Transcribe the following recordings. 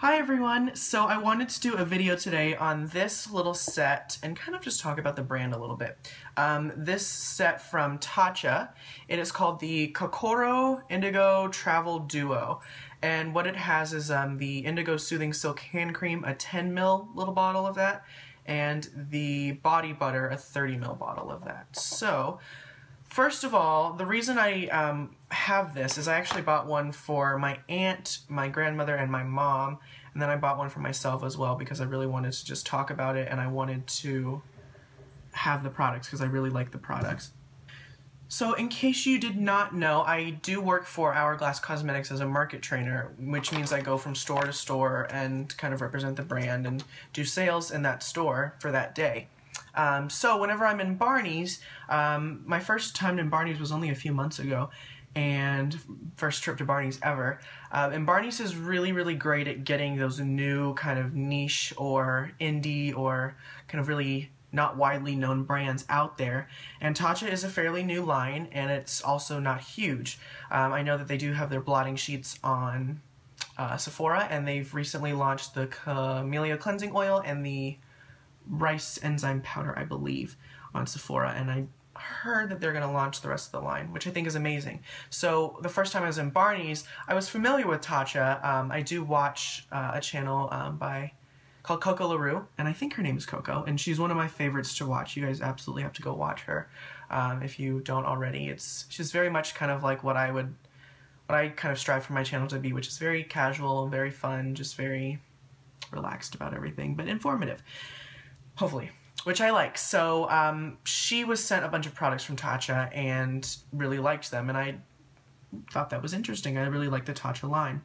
Hi everyone! So I wanted to do a video today on this little set and kind of just talk about the brand a little bit. This set from Tatcha, it is called the Kokoro Indigo Travel Duo. And what it has is the Indigo Soothing Silk Hand Cream, a 10 ml little bottle of that, and the Body Butter, a 30 ml bottle of that. So, first of all, the reason I have this is I actually bought one for my aunt, my grandmother, and my mom, and then I bought one for myself as well because I really wanted to just talk about it and I wanted to have the products because I really like the products. So in case you did not know, I do work for Hourglass Cosmetics as a market trainer, which means I go from store to store and kind of represent the brand and do sales in that store for that day. So whenever I'm in Barney's, my first time in Barney's was only a few months ago, and first trip to Barney's ever. And Barney's is really great at getting those new kind of niche or indie or kind of really not widely known brands out there. And Tatcha is a fairly new line, and it's also not huge. I know that they do have their blotting sheets on Sephora, and they've recently launched the Camellia Cleansing Oil and the rice enzyme powder, I believe, on Sephora, and I heard that they're going to launch the rest of the line, which I think is amazing. So the first time I was in Barney's, I was familiar with Tatcha. I do watch a channel called Coco LaRue, and I think her name is Coco, and she's one of my favorites to watch. You guys absolutely have to go watch her if you don't already. She's very much kind of like what I kind of strive for my channel to be, which is very casual, very fun, just very relaxed about everything, but informative. Hopefully, which I like. So she was sent a bunch of products from Tatcha and really liked them, and I thought that was interesting. I really liked the Tatcha line,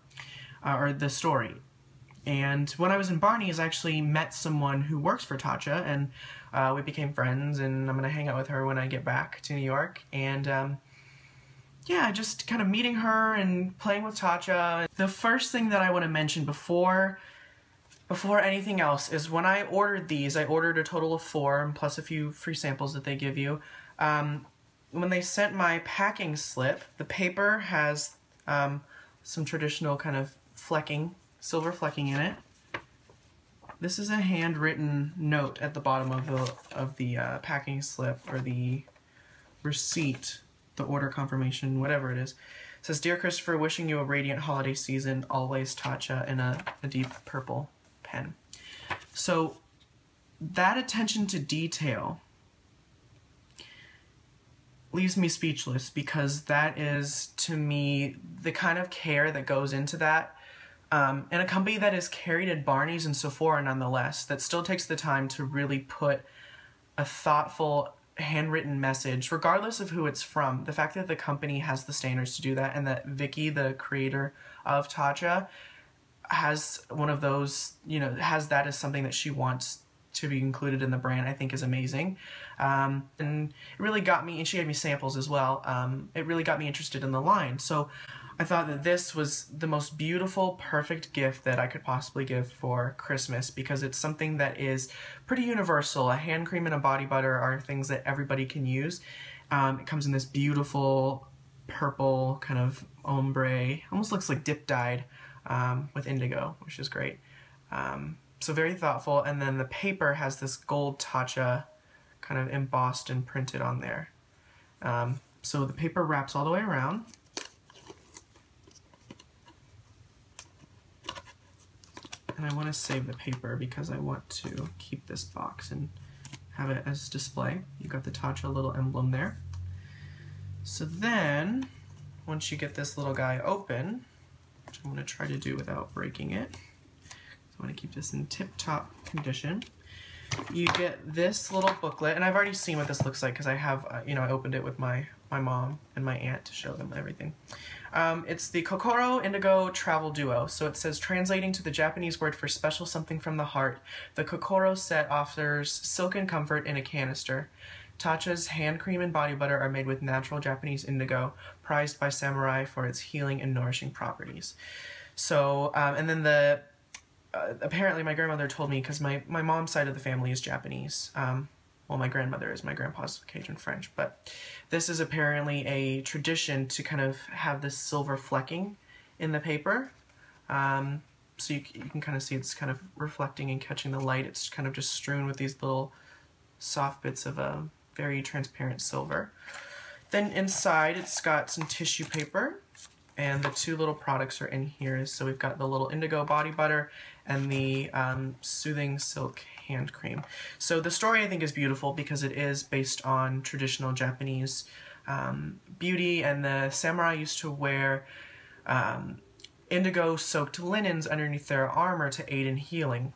or the story. And when I was in Barney's, I actually met someone who works for Tatcha, and we became friends, and I'm going to hang out with her when I get back to New York. And yeah, just kind of meeting her and playing with Tatcha. The first thing that I want to mention before anything else is when I ordered these, I ordered a total of 4 plus a few free samples that they give you. When they sent my packing slip, the paper has some traditional kind of flecking, silver flecking in it. This is a handwritten note at the bottom of the packing slip, or the receipt, the order confirmation, whatever it is. It says, "Dear Christopher, wishing you a radiant holiday season, always Tatcha," in a deep purple pen. So that attention to detail leaves me speechless, because that is, to me, the kind of care that goes into that. And a company that is carried at Barney's and Sephora nonetheless, that still takes the time to really put a thoughtful handwritten message, regardless of who it's from. The fact that the company has the standards to do that, and that Vicky, the creator of Tatcha, has one of those, has that as something that she wants to be included in the brand, I think is amazing. And it really got me, and she gave me samples as well, it really got me interested in the line. So I thought that this was the most beautiful, perfect gift that I could possibly give for Christmas, because it's something that is pretty universal. A hand cream and a body butter are things that everybody can use. It comes in this beautiful purple kind of ombre, almost looks like dip dyed, with indigo, which is great. So very thoughtful, and then the paper has this gold Tatcha kind of embossed and printed on there. So the paper wraps all the way around. And I want to save the paper because I want to keep this box and have it as display. You've got the Tatcha little emblem there. So then, once you get this little guy open, which I'm going to try to do without breaking it, I want to keep this in tip-top condition. You get this little booklet, and I've already seen what this looks like because I have, I opened it with my mom and my aunt to show them everything. It's the Kokoro Indigo Travel Duo. So it says, translating to the Japanese word for special something from the heart, the Kokoro set offers silken comfort in a canister. Tatcha's hand cream and body butter are made with natural Japanese indigo, prized by samurai for its healing and nourishing properties. So, and then apparently my grandmother told me, because my mom's side of the family is Japanese. Well, my grandmother is, my grandpa's Cajun French, but this is apparently a tradition to kind of have this silver flecking in the paper. so you can kind of see it's kind of reflecting and catching the light. It's kind of just strewn with these little soft bits of a very transparent silver. Then inside it's got some tissue paper, and the two little products are in here. So we've got the little indigo body butter and the soothing silk hand cream. So the story, I think, is beautiful because it is based on traditional Japanese beauty, and the samurai used to wear indigo soaked linens underneath their armor to aid in healing.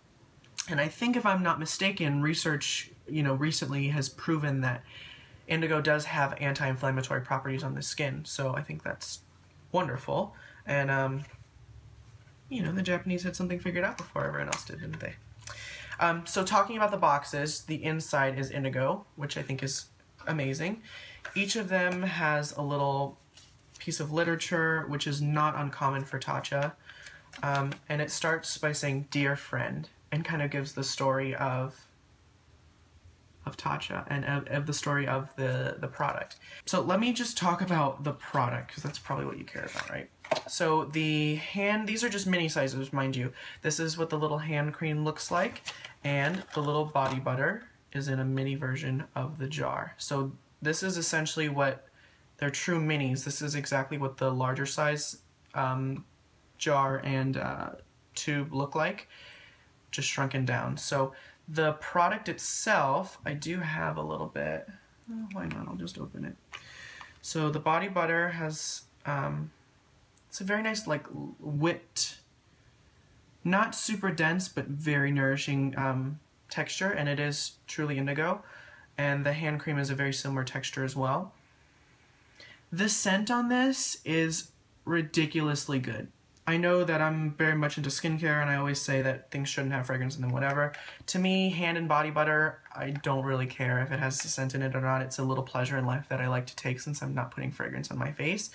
And I think, if I'm not mistaken, research, you know, recently has proven that indigo does have anti-inflammatory properties on the skin. So I think that's wonderful. And you know, the Japanese had something figured out before everyone else did, didn't they? So talking about the boxes, the inside is indigo, which I think is amazing. Each of them has a little piece of literature, which is not uncommon for Tatcha. And it starts by saying, "Dear friend," and kind of gives the story of Tatcha and of the story of the product. So let me just talk about the product, because that's probably what you care about, right? So these are just mini sizes, mind you. This is what the little hand cream looks like, and the little body butter is in a mini version of the jar. So this is essentially what they're true minis. This is exactly what the larger size jar and tube look like, just shrunken down. So the product itself, I do have a little bit. Oh, why not? I'll just open it. So the body butter has, it's a very nice, like, whipped, not super dense, but very nourishing texture, and it is truly indigo. And the hand cream is a very similar texture as well. The scent on this is ridiculously good. I know that I'm very much into skincare, and I always say that things shouldn't have fragrance in them, whatever. To me, hand and body butter, I don't really care if it has a scent in it or not. It's a little pleasure in life that I like to take since I'm not putting fragrance on my face.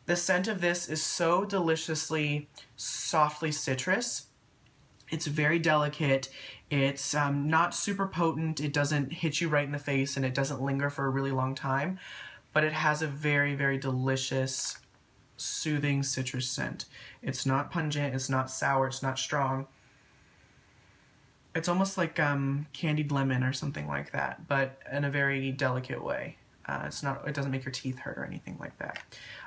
The scent of this is so deliciously, softly citrus. It's very delicate. It's not super potent. It doesn't hit you right in the face, and it doesn't linger for a really long time. But it has a very, very delicious, soothing citrus scent. It's not pungent, it's not sour, it's not strong. It's almost like candied lemon or something like that, but in a very delicate way. It doesn't make your teeth hurt or anything like that.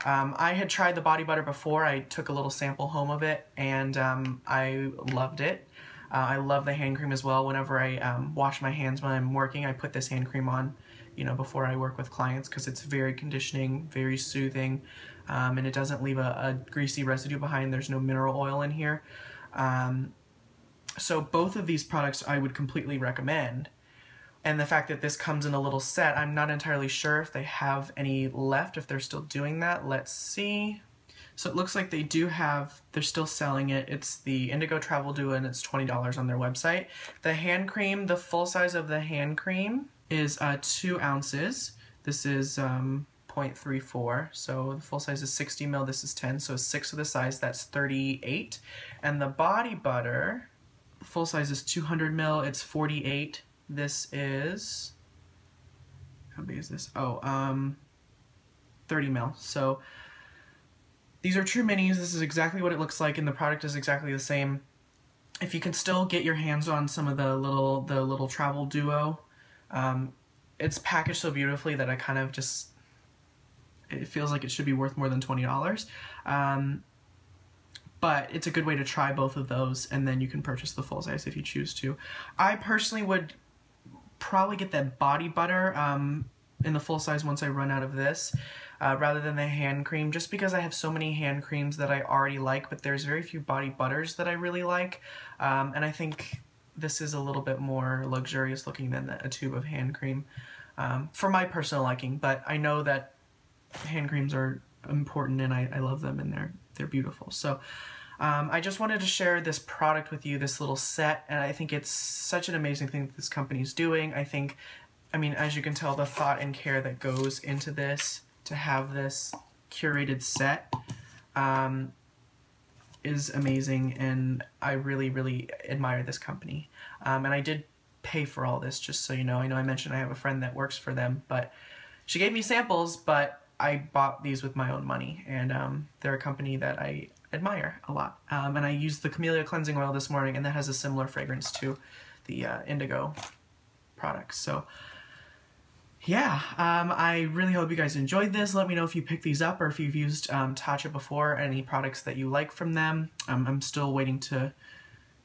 I had tried the body butter before. I took a little sample home of it, and I loved it. I love the hand cream as well. Whenever I wash my hands when I'm working, I put this hand cream on, you know, before I work with clients, because it's very conditioning, very soothing, and it doesn't leave a greasy residue behind. There's no mineral oil in here. So both of these products I would completely recommend. And the fact that this comes in a little set, I'm not entirely sure if they have any left, if they're still doing that. Let's see. So it looks like they do have, they're still selling it. It's the Indigo Travel Duo, and it's $20 on their website. The hand cream, the full size of the hand cream is 2 ounces. This is 0.34, so the full size is 60 ml, this is 10, so 6 of the size, that's 38. And the body butter, full size is 200 ml, it's 48. This is, how big is this? Oh, 30 ml. So these are true minis. This is exactly what it looks like, and the product is exactly the same. If you can still get your hands on some of the little Travel Duo, it's packaged so beautifully that I kind of just, it feels like it should be worth more than $20. But it's a good way to try both of those, and then you can purchase the full size if you choose to. I personally would probably get that body butter in the full size once I run out of this, rather than the hand cream, just because I have so many hand creams that I already like, but there's very few body butters that I really like, and I think this is a little bit more luxurious looking than a tube of hand cream, for my personal liking. But I know that hand creams are important, and I love them, and they're beautiful. So I just wanted to share this product with you, this little set, and I think it's such an amazing thing that this company's doing. I mean, as you can tell, the thought and care that goes into this to have this curated set is amazing, and I really, really admire this company. And I did pay for all this, just so you know. I know I mentioned I have a friend that works for them, but she gave me samples, but I bought these with my own money, and they're a company that I admire a lot. And I used the Camellia Cleansing Oil this morning, and that has a similar fragrance to the Indigo products. So yeah, I really hope you guys enjoyed this. Let me know if you picked these up or if you've used Tatcha before, any products that you like from them. I'm still waiting to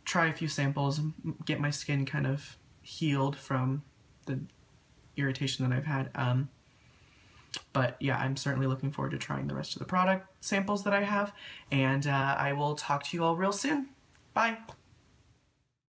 try a few samples and get my skin kind of healed from the irritation that I've had. But yeah, I'm certainly looking forward to trying the rest of the product samples that I have, and I will talk to you all real soon. Bye!